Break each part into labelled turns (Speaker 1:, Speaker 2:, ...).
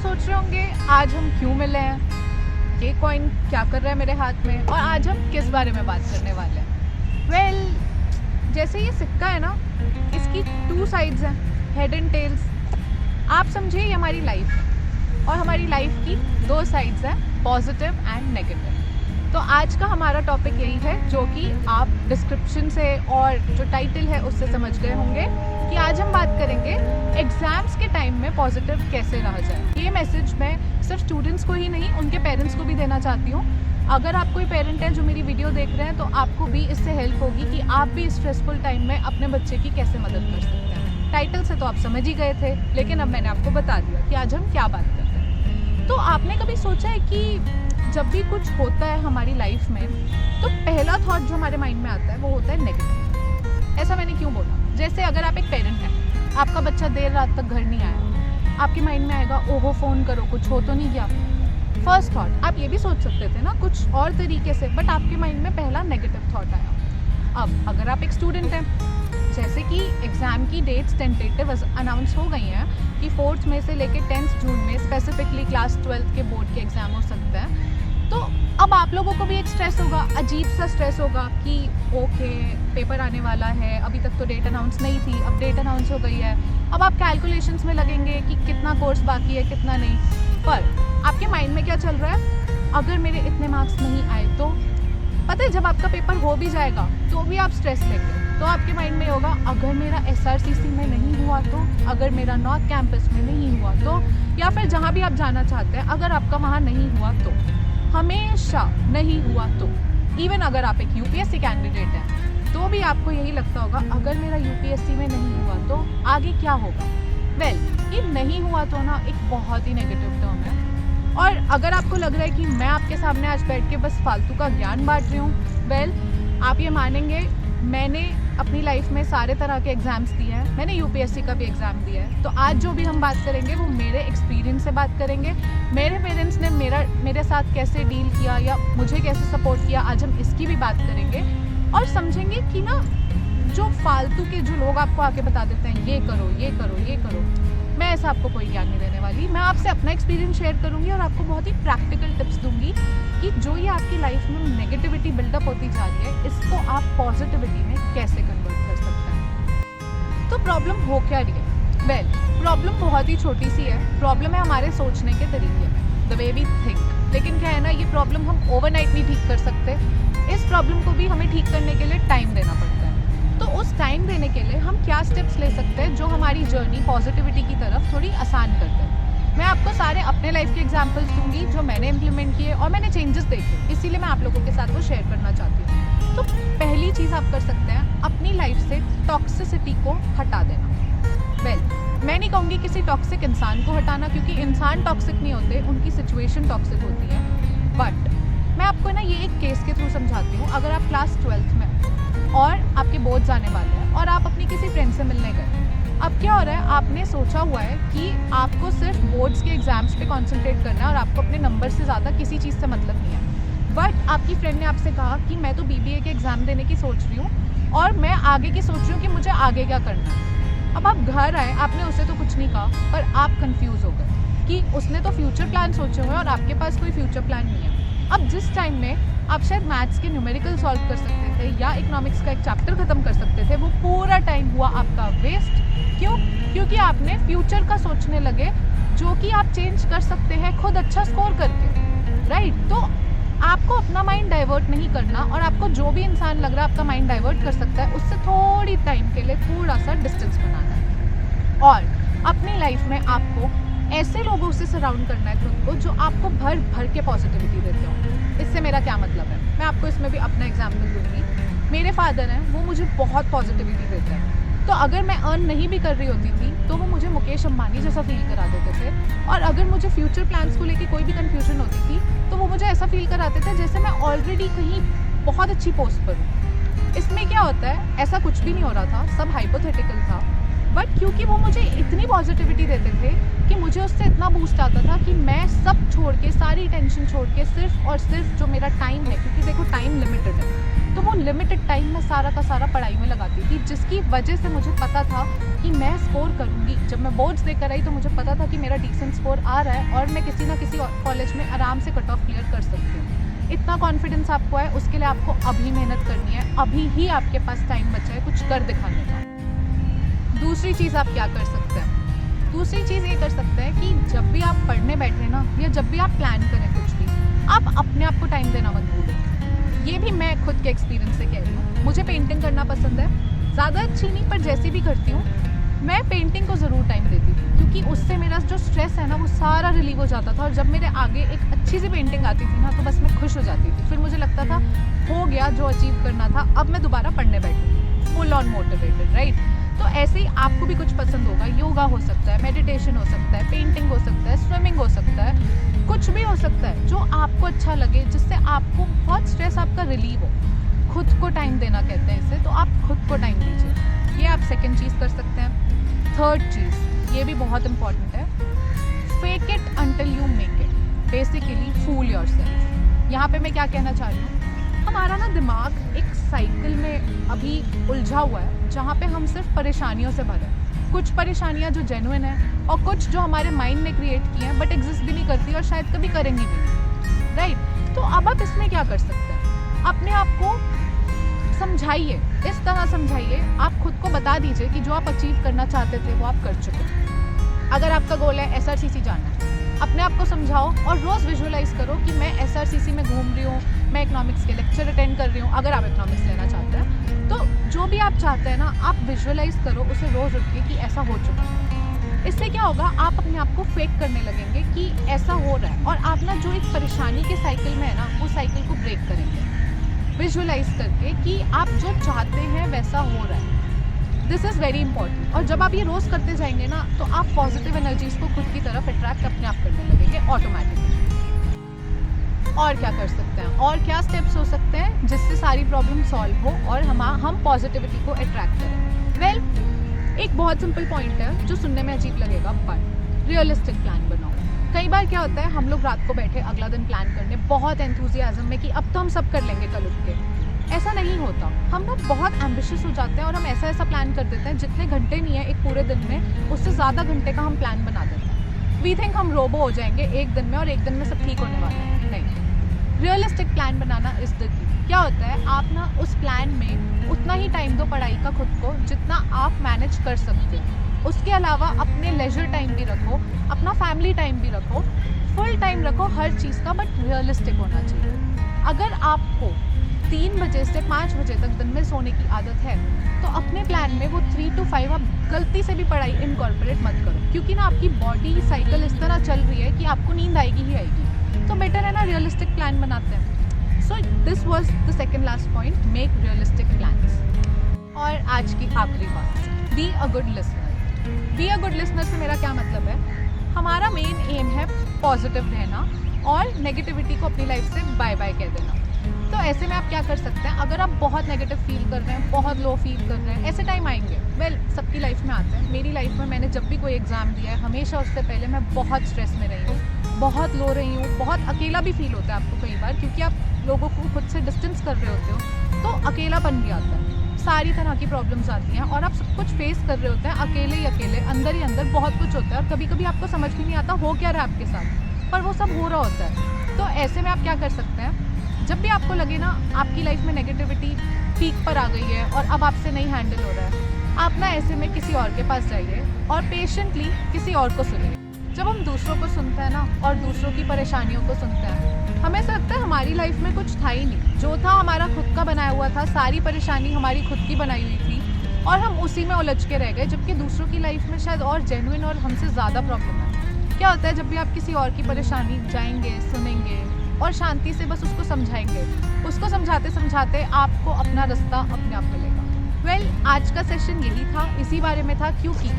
Speaker 1: सोच रहे होंगे आज हम क्यों मिले हैं, ये कॉइन क्या कर रहा है मेरे हाथ में, और आज हम किस बारे में बात करने वाले हैं। जैसे ये सिक्का है ना, इसकी 2 साइड्स हैं, हेड एंड टेल्स। आप समझिए ये हमारी लाइफ है और हमारी लाइफ की 2 साइड्स हैं, पॉजिटिव एंड नेगेटिव। तो आज का हमारा टॉपिक यही है, जो कि आप डिस्क्रिप्शन से और जो टाइटल है उससे समझ गए होंगे कि आज हम बात करेंगे एग्ज़ाम्स के टाइम में पॉजिटिव कैसे रहा जाए। ये मैसेज मैं सिर्फ स्टूडेंट्स को ही नहीं, उनके पेरेंट्स को भी देना चाहती हूँ। अगर आप कोई पेरेंट हैं जो मेरी वीडियो देख रहे हैं, तो आपको भी इससे हेल्प होगी कि आप भी स्ट्रेसफुल टाइम में अपने बच्चे की कैसे मदद कर सकते हैं। टाइटल से तो आप समझ ही गए थे, लेकिन अब मैंने आपको बता दिया कि आज हम क्या बात करते हैं। तो आपने कभी सोचा है कि जब भी कुछ होता है हमारी लाइफ में, तो पहला थॉट जो हमारे माइंड में आता है वो होता है नेगेटिव। ऐसा मैंने क्यों बोला? जैसे अगर आप एक पेरेंट हैं, आपका बच्चा देर रात तक घर नहीं आया, आपके माइंड में आएगा ओहो फ़ोन करो, कुछ हो तो नहीं गया। First thought. आप ये भी सोच सकते थे ना कुछ और तरीके से, बट आपके माइंड में पहला नेगेटिव थॉट आया। अब अगर आप एक स्टूडेंट हैं, जैसे कि एग्ज़ाम की डेट्स टेंटेटिव अनाउंस हो गई हैं कि 4th मई से लेकर 10th जून में स्पेसिफिकली क्लास 12th के बोर्ड के एग्ज़ाम हो सकते हैं। तो अब आप लोगों को भी एक स्ट्रेस होगा, अजीब सा स्ट्रेस होगा कि ओके पेपर आने वाला है, अभी तक तो डेट अनाउंस नहीं थी, अब डेट अनाउंस हो गई है। अब आप कैलकुलेशंस में लगेंगे कि कितना कोर्स बाकी है, कितना नहीं। पर आपके माइंड में क्या चल रहा है? अगर मेरे इतने मार्क्स नहीं आए तो पता है जब आपका पेपर हो भी जाएगा तो भी आप स्ट्रेस लेंगे। तो आपके माइंड में होगा अगर मेरा SRCC में नहीं हुआ तो, अगर मेरा नॉर्थ कैंपस में नहीं हुआ तो, या फिर जहाँ भी आप जाना चाहते हैं अगर आपका वहाँ नहीं हुआ तो, हमेशा नहीं हुआ तो। इवन अगर आप एक UPSC कैंडिडेट हैं तो भी आपको यही लगता होगा अगर मेरा UPSC में नहीं हुआ तो आगे क्या होगा। ये नहीं हुआ तो ना एक बहुत ही नेगेटिव टर्म है। और अगर आपको लग रहा है कि मैं आपके सामने आज बैठ के बस फालतू का ज्ञान बांट रही हूँ, आप ये मानेंगे मैंने अपनी लाइफ में सारे तरह के एग्ज़ाम्स दिए हैं, मैंने UPSC का भी एग्ज़ाम दिया है। तो आज जो भी हम बात करेंगे वो मेरे एक्सपीरियंस से बात करेंगे, मेरे पेरेंट्स ने मेरे साथ कैसे डील किया या मुझे कैसे सपोर्ट किया, आज हम इसकी भी बात करेंगे। और समझेंगे कि ना जो फालतू के जो लोग आपको आके बता देते हैं ये करो ये करो ये करो, मैं ऐसा आपको कोई ज्ञान नहीं देने वाली। मैं आपसे अपना एक्सपीरियंस शेयर करूंगी और आपको बहुत ही प्रैक्टिकल टिप्स दूंगी कि जो ये आपकी लाइफ में नेगेटिविटी बिल्डअप होती जा रही है, इसको आप पॉजिटिविटी में कैसे कन्वर्ट कर सकते हैं। तो प्रॉब्लम हो क्या रही है? प्रॉब्लम बहुत ही छोटी सी है। प्रॉब्लम है हमारे सोचने के तरीके, द वे वी थिंक। लेकिन क्या है ना, ये प्रॉब्लम हम ओवरनाइट नहीं ठीक कर सकते। इस प्रॉब्लम को भी हमें ठीक करने के लिए टाइम देना पड़ता है। तो उस टाइम देने के लिए हम क्या स्टेप्स ले सकते हैं जो हमारी जर्नी पॉजिटिविटी की तरफ थोड़ी आसान कर दें। मैं आपको सारे अपने लाइफ के एग्जांपल्स दूंगी जो मैंने इम्प्लीमेंट किए और मैंने चेंजेस देखे, इसीलिए मैं आप लोगों के साथ वो शेयर करना चाहती हूँ। तो पहली चीज़ आप कर सकते हैं, अपनी लाइफ से टॉक्सिसिटी को हटा देना। मैं नहीं कहूँगी किसी टॉक्सिक इंसान को हटाना, क्योंकि इंसान टॉक्सिक नहीं होते, उनकी सिचुएशन टॉक्सिक होती है। बट मैं आपको ना ये एक केस के थ्रू समझाती हूँ। अगर आप क्लास 12th में और आपके बोर्ड्स आने वाले हैं और आप अपनी किसी फ्रेंड से मिलने गए, अब क्या हो रहा है, आपने सोचा हुआ है कि आपको सिर्फ बोर्ड्स के एग्जाम्स पे कंसंट्रेट करना है और आपको अपने नंबर से ज़्यादा किसी चीज़ से मतलब नहीं है। बट आपकी फ्रेंड ने आपसे कहा कि मैं तो BBA के एग्ज़ाम देने की सोच रही हूँ और मैं आगे की सोच रही हूँ कि मुझे आगे क्या करना है। अब आप घर आए, आपने उसे तो कुछ नहीं कहा, पर आप कन्फ्यूज़ हो गए कि उसने तो फ्यूचर प्लान सोचे हुए हैं और आपके पास कोई फ्यूचर प्लान नहीं है। अब जिस टाइम में आप शायद मैथ्स के न्यूमेरिकल सॉल्व कर सकते थे या इकोनॉमिक्स का एक चैप्टर ख़त्म कर सकते थे, वो पूरा टाइम हुआ आपका वेस्ट। क्यों? क्योंकि आपने फ्यूचर का सोचने लगे, जो कि आप चेंज कर सकते हैं खुद अच्छा स्कोर करके, राइट? तो आपको अपना माइंड डाइवर्ट नहीं करना, और आपको जो भी इंसान लग रहा है आपका माइंड डाइवर्ट कर सकता है, उससे थोड़ी टाइम के लिए थोड़ा सा डिस्टेंस बनाना है। और अपनी लाइफ में आपको ऐसे लोगों से सराउंड करना है खुद को जो आपको भर भर के पॉजिटिविटी देते हो। इससे मेरा क्या मतलब है, मैं आपको इसमें भी अपना एग्जाम्पल दूंगी। मेरे फादर हैं, वो मुझे बहुत पॉजिटिविटी देते हैं। तो अगर मैं अर्न नहीं भी कर रही होती थी तो वो मुझे मुकेश अंबानी जैसा फील करा देते थे, और अगर मुझे फ्यूचर प्लान्स को लेके कोई भी कन्फ्यूजन होती थी तो वो मुझे ऐसा फील कराते थे जैसे मैं ऑलरेडी कहीं बहुत अच्छी पोस्ट पर हूँ। इसमें क्या होता है, ऐसा कुछ भी नहीं हो रहा था, सब हाइपोथेटिकल था। बट क्योंकि वो मुझे इतनी पॉजिटिविटी देते थे कि मुझे उससे इतना बूस्ट आता था कि मैं सब छोड़ के, सारी टेंशन छोड़ के, सिर्फ और सिर्फ जो मेरा टाइम है, क्योंकि देखो टाइम लिमिटेड है, तो वो लिमिटेड टाइम मैं सारा का सारा पढ़ाई में लगाती थी, जिसकी वजह से मुझे पता था कि मैं स्कोर करूँगी। जब मैं बोर्ड्स देकर आई तो मुझे पता था कि मेरा डिसेंट स्कोर आ रहा है और मैं किसी ना किसी कॉलेज में आराम से कट ऑफ क्लियर कर सकती हूँ। इतना कॉन्फिडेंस आपको है, उसके लिए आपको अभी मेहनत करनी है, अभी ही आपके पास टाइम बचा है कुछ कर दिखाने का। दूसरी चीज़ आप क्या कर सकते हैं? दूसरी चीज़ ये कर सकते हैं कि जब भी आप पढ़ने बैठे ना, या जब भी आप प्लान करें कुछ भी, आप अपने आप को टाइम देना मत भूलें। ये भी मैं खुद के एक्सपीरियंस से कह रही हूँ। मुझे पेंटिंग करना पसंद है, ज़्यादा अच्छी नहीं पर जैसी भी करती हूँ, मैं पेंटिंग को ज़रूर टाइम देती थी, क्योंकि उससे मेरा जो स्ट्रेस है ना वो सारा रिलीव हो जाता था। और जब मेरे आगे एक अच्छी सी पेंटिंग आती थी ना तो बस मैं खुश हो जाती थी। फिर मुझे लगता था हो गया जो अचीव करना था, अब मैं दोबारा पढ़ने बैठूँ फुल ऑन मोटिवेटेड, राइट। तो ऐसे ही आपको भी कुछ पसंद होगा, योगा हो सकता है, मेडिटेशन हो सकता है, पेंटिंग हो सकता है, स्विमिंग हो सकता है, कुछ भी हो सकता है जो आपको अच्छा लगे, जिससे आपको बहुत स्ट्रेस आपका रिलीव हो। खुद को टाइम देना कहते हैं इसे, तो आप खुद को टाइम दीजिए। ये आप सेकंड चीज़ कर सकते हैं। थर्ड चीज़, ये भी बहुत इंपॉर्टेंट है, fake it until you make it, basically fool yourself. यहाँ पे मैं क्या कहना चाह रही हूँ, हमारा ना दिमाग एक साइकिल में अभी उलझा हुआ है जहाँ पे हम सिर्फ परेशानियों से भरे हैं। कुछ परेशानियाँ जो जेन्युइन हैं और कुछ जो हमारे माइंड ने क्रिएट की हैं बट एग्जिस्ट भी नहीं करती और शायद कभी करेंगी भी नहीं, राइट। तो अब आप इसमें क्या कर सकते हैं, अपने आप को समझाइए, इस तरह समझाइए, आप खुद को बता दीजिए कि जो आप अचीव करना चाहते थे वो आप कर चुके हैं। अगर आपका गोल है SRCC जाना है, अपने आप को समझाओ और रोज़ विजुअलाइज करो कि मैं SRCC में घूम रही हूँ, मैं इकोनॉमिक्स के लेक्चर अटेंड कर रही हूँ। अगर आप इकोनॉमिक्स लेना चाहते हैं तो जो भी आप चाहते हैं ना, आप विजुअलाइज करो उसे रोज़ उठ के कि ऐसा हो चुका है। इससे क्या होगा, आप अपने आप को फेक करने लगेंगे कि ऐसा हो रहा है, और आप ना जो एक परेशानी के साइकिल में है ना वो साइकिल को ब्रेक करेंगे विजुअलाइज करके कि आप जो चाहते हैं वैसा हो रहा है। This is very important. और जब आप ये रोज़ करते जाएंगे ना तो आप पॉजिटिव एनर्जीज को खुद की तरफ अट्रैक्ट अपने आप करने लगेंगे ऑटोमेटिकली। और क्या कर सकते हैं, और क्या स्टेप्स हो सकते हैं जिससे सारी प्रॉब्लम सॉल्व हो और हम पॉजिटिविटी को अट्रैक्ट करें? वेल, एक बहुत सिंपल पॉइंट है जो सुनने में अजीब लगेगा, बट रियलिस्टिक प्लान बनाओ। कई बार क्या होता है, हम लोग रात को बैठे अगला दिन प्लान करने बहुत एंथुजियाज्म में कि अब तो हम सब कर लेंगे कल उठ के। ऐसा नहीं होता। हम ना बहुत एम्बिशियस हो जाते हैं और हम ऐसा प्लान कर देते हैं जितने घंटे नहीं है एक पूरे दिन में, उससे ज़्यादा घंटे का हम प्लान बना देते हैं। वी थिंक हम रोबो हो जाएंगे एक दिन में और एक दिन में सब ठीक होने वाला है। नहीं, realistic plan banana is the key. क्या होता है, आप ना उस प्लान में उतना ही टाइम दो पढ़ाई का खुद को जितना आप मैनेज कर सकते हो। उसके अलावा अपने लेजर टाइम भी रखो, अपना फैमिली टाइम भी रखो, फुल टाइम रखो हर चीज़ का, बट रियलिस्टिक होना चाहिए। अगर आपको 3 बजे से 5 बजे तक दिन में सोने की आदत है तो अपने प्लान में वो 3 to 5 आप गलती से भी पढ़ाई इनकॉर्पोरेट मत करो, क्योंकि ना आपकी बॉडी साइकिल इस तरह चल रही है कि आपको नींद आएगी ही आएगी। तो बेटर है ना रियलिस्टिक प्लान बनाते हैं। So this was the second last point, make realistic plans. और आज की आखिरी बात, be a good listener. Be a good listener से मेरा क्या मतलब है, हमारा मेन एम है पॉजिटिव रहना और नेगेटिविटी को अपनी लाइफ से बाय बाय कह देना। तो ऐसे में आप क्या कर सकते हैं, अगर आप बहुत नेगेटिव फील कर रहे हैं, बहुत लो फील कर रहे हैं, ऐसे टाइम आएंगे, वेल सबकी लाइफ में आते हैं। मेरी लाइफ में मैंने जब भी कोई एग्ज़ाम दिया है हमेशा उससे पहले मैं बहुत स्ट्रेस में रही हूँ, बहुत लो रही हूँ, बहुत अकेला भी फील होता है आपको कई बार, क्योंकि आप लोगों को खुद से डिस्टेंस कर रहे होते हो तो अकेलापन भी आता है, सारी तरह की प्रॉब्लम्स आती हैं और आप सब कुछ फेस कर रहे होते हैं अकेले ही अकेले, अंदर ही अंदर बहुत कुछ होता है और कभी कभी आपको समझ भी नहीं आता हो क्या रहा है आपके साथ, पर वो सब हो रहा होता है। तो ऐसे में आप क्या कर सकते हैं, जब भी आपको लगे ना आपकी लाइफ में नेगेटिविटी पीक पर आ गई है और अब आपसे नहीं हैंडल हो रहा है, आप ना ऐसे में किसी और के पास जाइए और पेशेंटली किसी और को सुनिए। जब हम दूसरों को सुनते हैं ना और दूसरों की परेशानियों को सुनते हैं, हमें ऐसा लगता है हमारी लाइफ में कुछ था ही नहीं, जो था हमारा खुद का बनाया हुआ था, सारी परेशानी हमारी खुद की बनाई हुई थी और हम उसी में उलझ के रह गए, जबकि दूसरों की लाइफ में शायद और जेन्युइन और हमसे ज़्यादा प्रॉब्लम है। क्या होता है, जब भी आप किसी और की परेशानी जाएंगे, सुनेंगे और शांति से बस उसको समझाएंगे, उसको समझाते समझाते आपको अपना रास्ता अपने आप मिलेगा। वेल, आज का सेशन यही था, इसी बारे में था, क्योंकि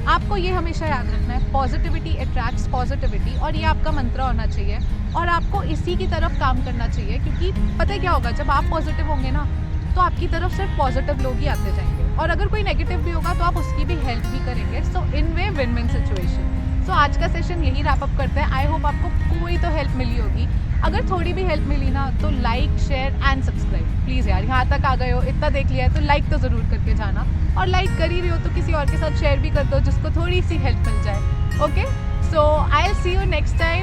Speaker 1: आपको ये हमेशा याद रखना है, पॉजिटिविटी अट्रैक्ट्स पॉजिटिविटी, और ये आपका मंत्र होना चाहिए और आपको इसी की तरफ काम करना चाहिए, क्योंकि पता है क्या होगा, जब आप पॉजिटिव होंगे ना तो आपकी तरफ सिर्फ पॉजिटिव लोग ही आते जाएंगे, और अगर कोई नेगेटिव भी होगा तो आप उसकी भी हेल्प भी करेंगे। सो इन वे विन विन सिचुएशन। सो आज का सेशन यही रैप अप करते हैं। आई होप आपको कोई तो हेल्प मिली होगी। अगर थोड़ी भी हेल्प मिली ना तो like share and subscribe please यार। यहाँ तक आ गए हो, इतना देख लिया है तो लाइक तो ज़रूर करके जाना, और लाइक कर ही रही हो तो किसी और के साथ शेयर भी कर दो जिसको थोड़ी सी हेल्प मिल जाए। Okay, so I will see you next time.